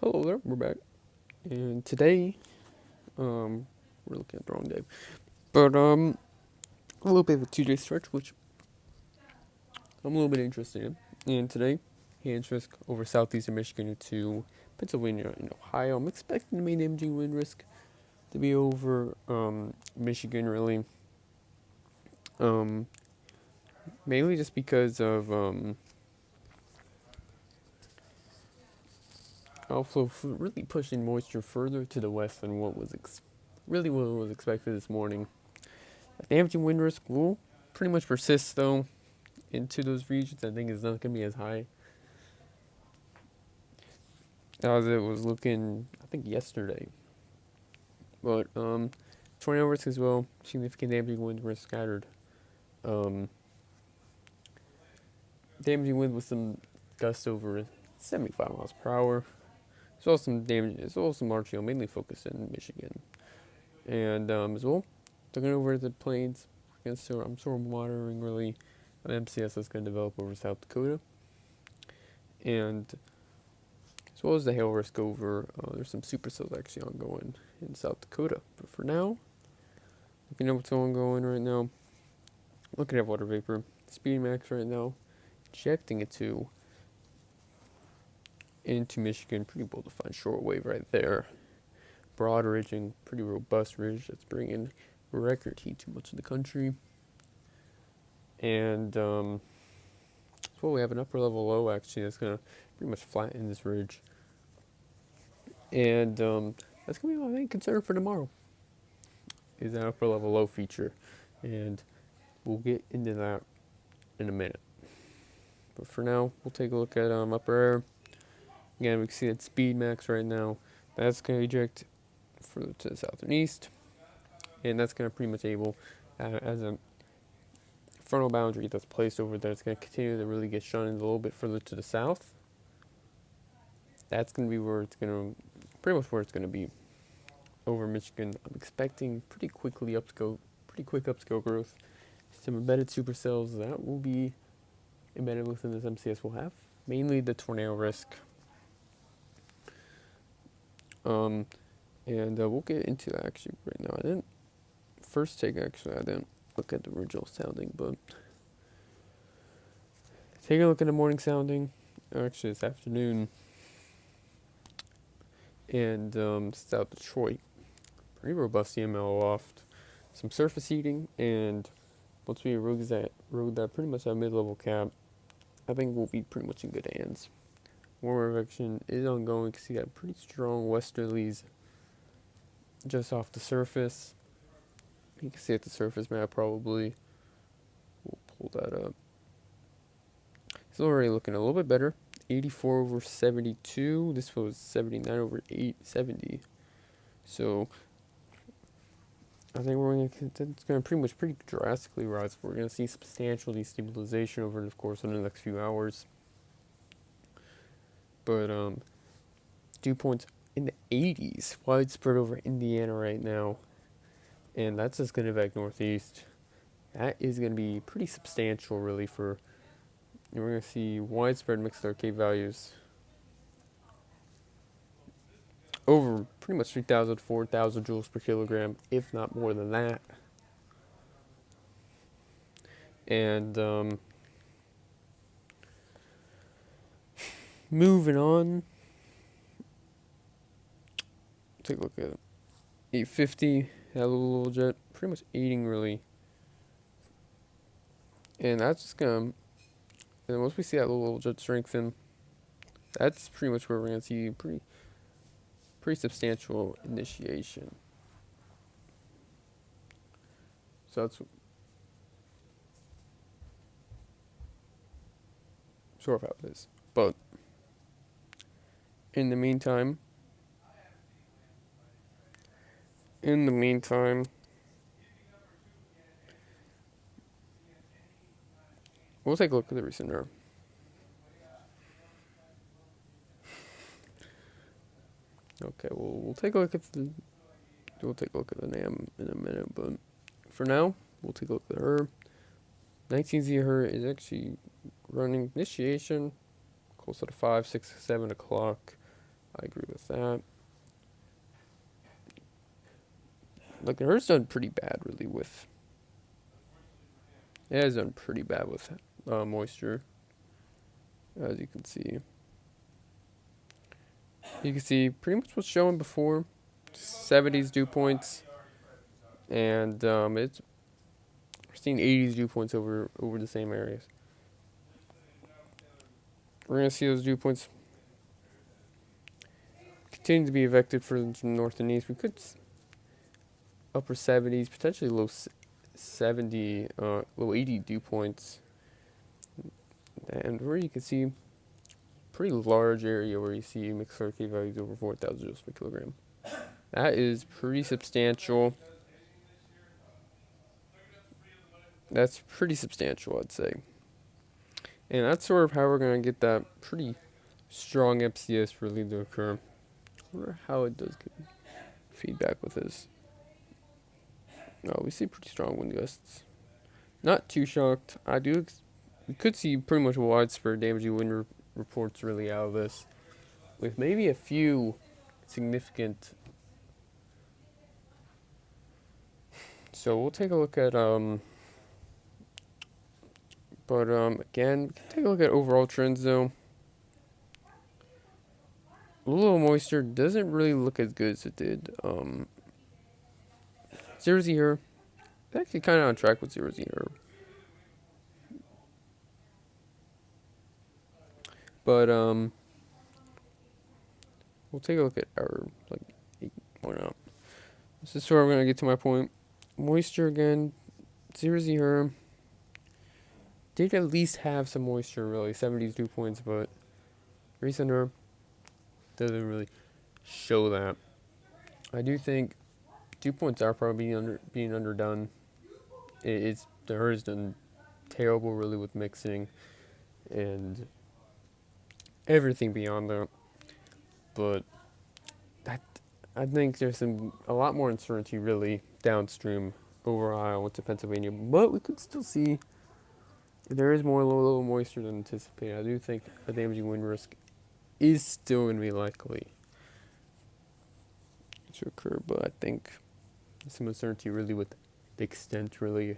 Hello there, we're back. And today, we're looking at the wrong day. But, a little bit of a 2 day stretch, which I'm a little bit interested in. And today, hands risk over southeastern Michigan to Pennsylvania and Ohio. I'm expecting the main imaging wind risk to be over, Michigan, really. Um, Mainly just because of, outflow really pushing moisture further to the west than really what was expected this morning. The imaging wind risk will pretty much persist, though, into those regions. I think it's not going to be as high as it was looking, I think, yesterday. But tornado risk as well. Significant damaging winds were scattered. Um, Damaging wind with some gusts over 75 miles per hour. There's also some damage. There's also some large hail, mainly focused in Michigan, and as well, looking over the plains. I'm storm monitoring really. An MCS that's going to develop over South Dakota, and as well as the hail risk over. There's some supercells actually ongoing in South Dakota. But for now, looking at what's ongoing right now, looking at water vapor, speed max right now, injecting it into Michigan. Pretty bold to find short wave right there. Broad ridging, pretty robust ridge that's bringing record heat to much of the country. And so we have an upper level low actually that's going to pretty much flatten this ridge. And that's going to be my main concern for tomorrow, is that upper level low feature. And we'll get into that in a minute. But for now, we'll take a look at upper air. Again, we can see that speed max right now. That's going to eject further to the south and east. And that's going to pretty much able, as a frontal boundary that's placed over there, it's going to continue to really get shunned a little bit further to the south. That's going to be where it's going to, pretty much where it's going to be over Michigan. I'm expecting pretty quick upscale growth. Some embedded supercells that will be embedded within this MCS will have, mainly the tornado risk. And we'll get into that actually right now. I didn't look at the original sounding, but taking a look at the morning sounding, actually this afternoon, and South Detroit, pretty robust EML loft, some surface heating, and once we rode that pretty much at mid-level cap, I think we'll be pretty much in good hands. Warm advection is ongoing. You can see that pretty strong westerlies just off the surface. You can see at the surface map probably. We'll pull that up. It's already looking a little bit better. 84 over 72. This was 79 over 870. So I think it's going to pretty drastically rise. We're going to see substantial destabilization over the course of the next few hours. But dew points in the 80s, widespread over Indiana right now, and that's just going to back northeast. That is going to be pretty substantial, really. We're going to see widespread mixed arcade values over pretty much 3,000, 4,000 joules per kilogram, if not more than that. And moving on, take a look at 850, that little jet, pretty much aiding really. And that's just going to, and once we see that little jet strengthen, that's pretty much where we're going to see pretty substantial initiation. So that's sort of how it is. But in the meantime, we'll take a look at the recent error. Okay, we'll take a look at the NAM in a minute, but for now, we'll take a look at the HER. 19Z HER is actually running initiation close to 5, 6, 7 o'clock. I agree with that. Like, the HER's done pretty bad, really, with... It has done pretty bad with moisture, as you can see. You can see pretty much what's shown before. 70s dew points, and it's we're seeing 80s dew points over the same areas. We're gonna see those dew points continue to be affected for the north and east. We could upper 70s, potentially low 70, low 80 dew points, and where you can see pretty large area where you see mixed RK values over 4,000 joules per kilogram. That is pretty substantial. That's pretty substantial, I'd say. And that's sort of how we're going to get that pretty strong MCS really to occur. I wonder how it does get feedback with this. No, we see pretty strong wind gusts. Not too shocked. We could see pretty much widespread damaging wind reports really out of this, with maybe a few significant. So we'll take a look at again, we can take a look at overall trends though. Low moisture doesn't really look as good as it did. 0 here, actually kind of on track with 0 here. But we'll take a look at our why not? This is where I'm gonna get to my point. Moisture again, 0 here. Did at least have some moisture, really, 70s dew points, but recent doesn't really show that. I do think dew points are probably being underdone. The HER's done terrible, really, with mixing and everything beyond that. But I think there's a lot more uncertainty, really, downstream over Iowa into Pennsylvania. But we could still see there is more low moisture than anticipated. I do think a damaging wind risk is still going to be likely to occur, but I think some uncertainty really with the extent, really,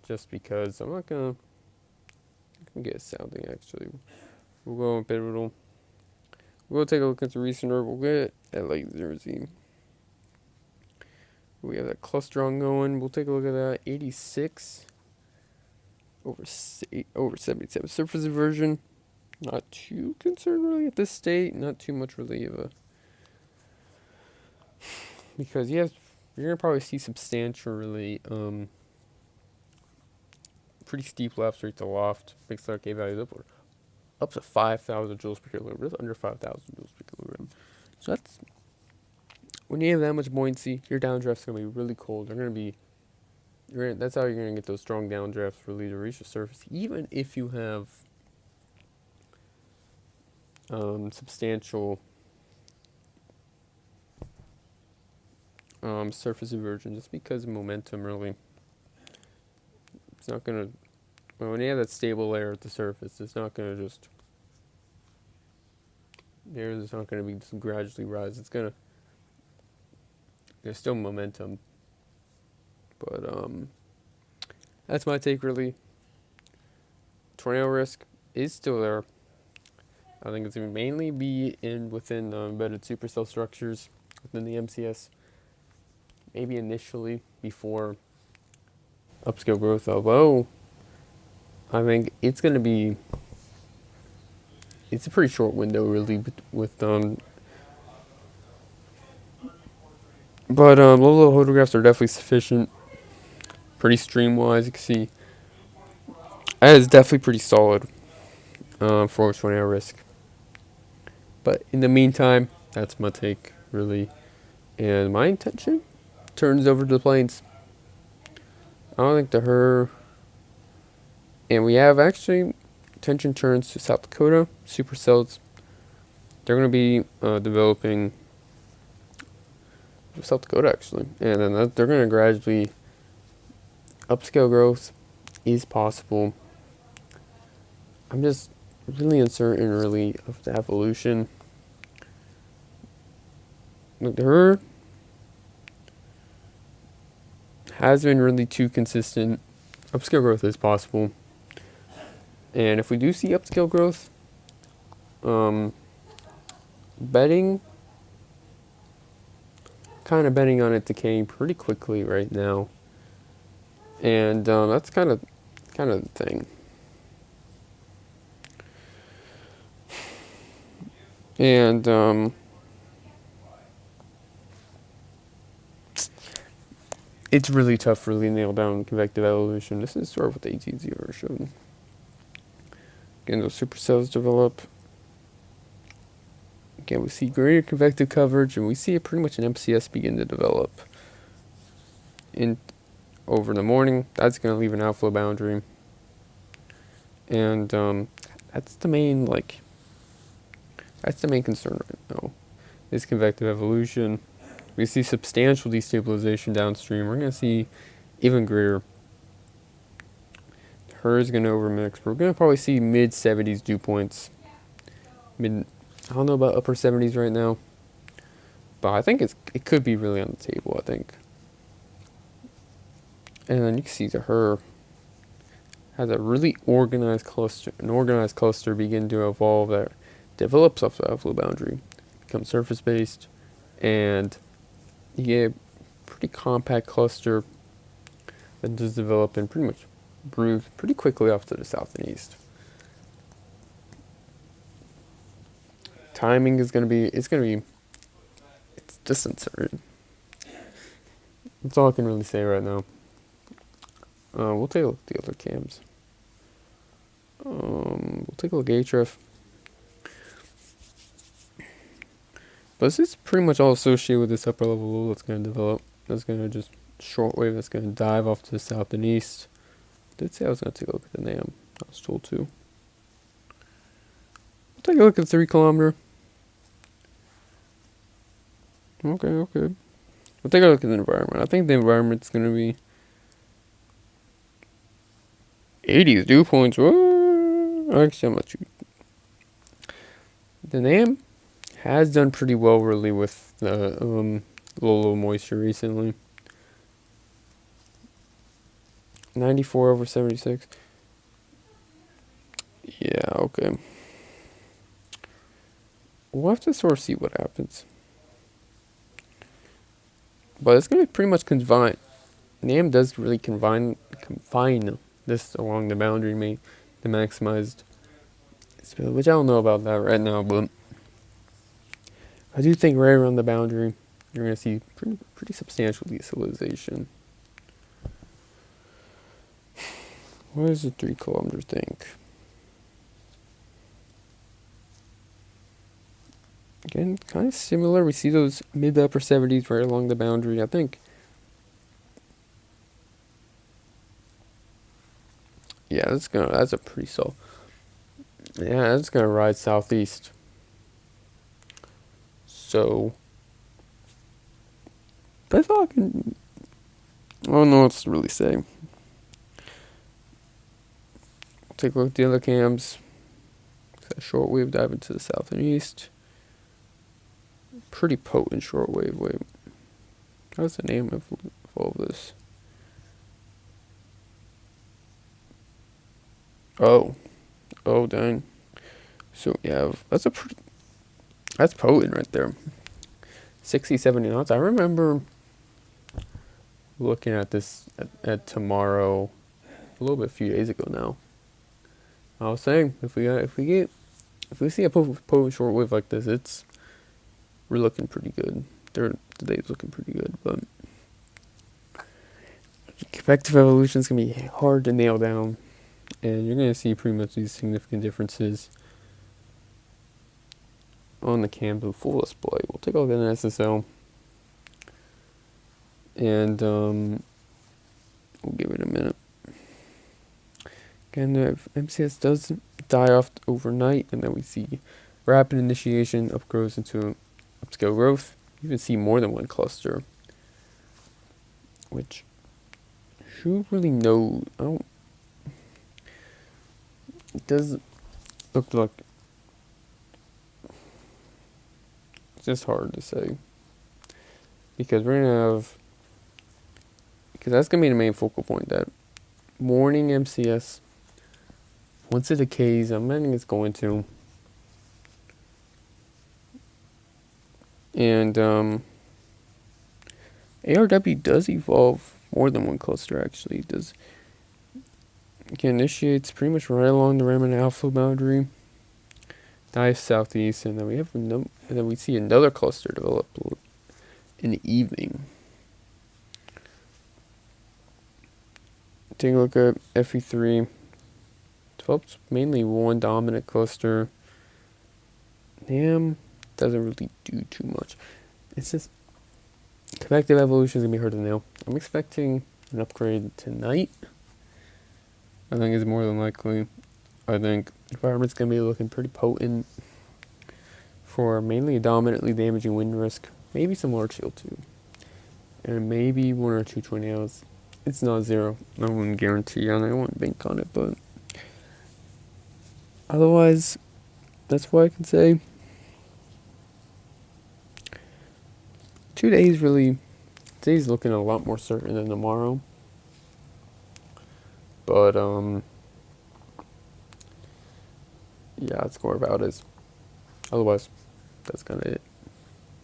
just because I'm not going to get a sounding, actually. We'll go on pivotal. We'll take a look at the recent orb. We'll get at like 0 Z. We have that cluster ongoing. We'll take a look at that. 86 over 77 surface inversion. Not too concerned really at this state. Not too much really of a, because yes, you're gonna probably see substantial, really pretty steep left straight to loft. Mixed RK values upward. Up to 5,000 joules per kilogram. Just under 5,000 joules per kilogram. So that's, when you have that much buoyancy, your downdraft's gonna be really cold. They're gonna be, that's how you're gonna get those strong downdrafts really to reach the surface, even if you have substantial surface inversion, just because of momentum. Really, it's not gonna. When you have that stable layer at the surface, it's not gonna just. There's not gonna be just gradually rise. It's gonna. There's still momentum, but that's my take, really. Tornado risk is still there. I think it's going to mainly be within embedded supercell structures within the MCS. Maybe initially before upscale growth, although I think it's going to be, it's a pretty short window, really, with but low photographs are definitely sufficient. Pretty stream-wise, you can see that is definitely pretty solid for tornado risk. But in the meantime, that's my take, really. And my intention turns over to the plains. I don't think the HER, and we have actually tension turns to South Dakota, supercells. They're going to be developing South Dakota, actually. And then they're going to gradually, upscale growth is possible. I'm just really uncertain, really, of the evolution her has been really too consistent. Upscale growth is possible. And if we do see upscale growth, betting, kind of betting on it decaying pretty quickly right now. And that's kind of the thing. And it's really tough to really nail down convective evolution. This is sort of what the AT0 showed. Again, those supercells develop. Again, we see greater convective coverage, and we see it pretty much an MCS begin to develop. Over the morning, that's going to leave an outflow boundary. And that's the main concern right now, is convective evolution. We see substantial destabilization downstream. We're going to see even greater. Her is going to overmix. We're going to probably see mid-70s dew points. I don't know about upper 70s right now, but I think it could be really on the table, I think. And then you can see that her has a really organized cluster begin to evolve that develops off the outflow boundary, becomes surface-based, and you get a pretty compact cluster that does develop and pretty much brews pretty quickly off to the south and east. Timing is it's just uncertain. That's all I can really say right now. We'll take a look at the other cams. We'll take a look at HRF. But this is pretty much all associated with this upper level low that's going to develop. That's going to just shortwave that's going to dive off to the south and east. I did say I was going to take a look at the NAM. I was told to. We'll take a look at the 3 kilometer. Okay. We'll take a look at the environment. I think the environment's going to be 80s dew points. Whoa. Actually, I'm not sure. The NAM has done pretty well, really, with the low moisture recently. 94 over 76. Yeah, okay. We'll have to sort of see what happens. But it's going to be pretty much confined. NAM does really confine this along the boundary, the maximized speed, which I don't know about that right now, but I do think right around the boundary, you're going to see pretty substantial destabilization. What does the 3 kilometer think? Again, kind of similar. We see those mid to upper 70s right along the boundary. I think, yeah, that's a pretty solid. Yeah, that's gonna ride southeast. So, that's all I don't know what to really say. Take a look at the other cams. That shortwave dive into the south and east. Pretty potent shortwave. Wait, how's the name of all of this? Oh, dang. So yeah, that's potent right there. 60, 70 knots. I remember looking at this at tomorrow a few days ago now. I was saying if we see a potent shortwave like this, we're looking pretty good. Today's looking pretty good, but convective evolution is gonna be hard to nail down, and you're gonna see pretty much these significant differences on the cam to full display. We'll take a look at an SSL, and we'll give it a minute. Again, the MCS does die off overnight, and then we see rapid initiation upgrows into upscale growth. You can see more than one cluster, which who really knows? It does look like it's just hard to say. because we're gonna have, because that's gonna be the main focal point, that morning MCS. Once it decays, I'm betting it's going to, and ARW does evolve more than one cluster. Actually, it does. It initiates pretty much right along the Raman alpha boundary, dives southeast, and then we have and then we see another cluster develop in the evening. Take a look at FE3. Develops mainly one dominant cluster. NAM doesn't really do too much. It's just convective evolution is gonna be hard to nail. I'm expecting an upgrade tonight. I think it's more than likely. I think environment's gonna be looking pretty potent for mainly a dominantly damaging wind risk, maybe some large shield too, and maybe one or two tornadoes. It's not zero. I wouldn't guarantee on it. I wouldn't bank on it, but otherwise, that's what I can say. 2 days really. Today's looking a lot more certain than tomorrow. But yeah, that's more about it. Otherwise, that's kind of it.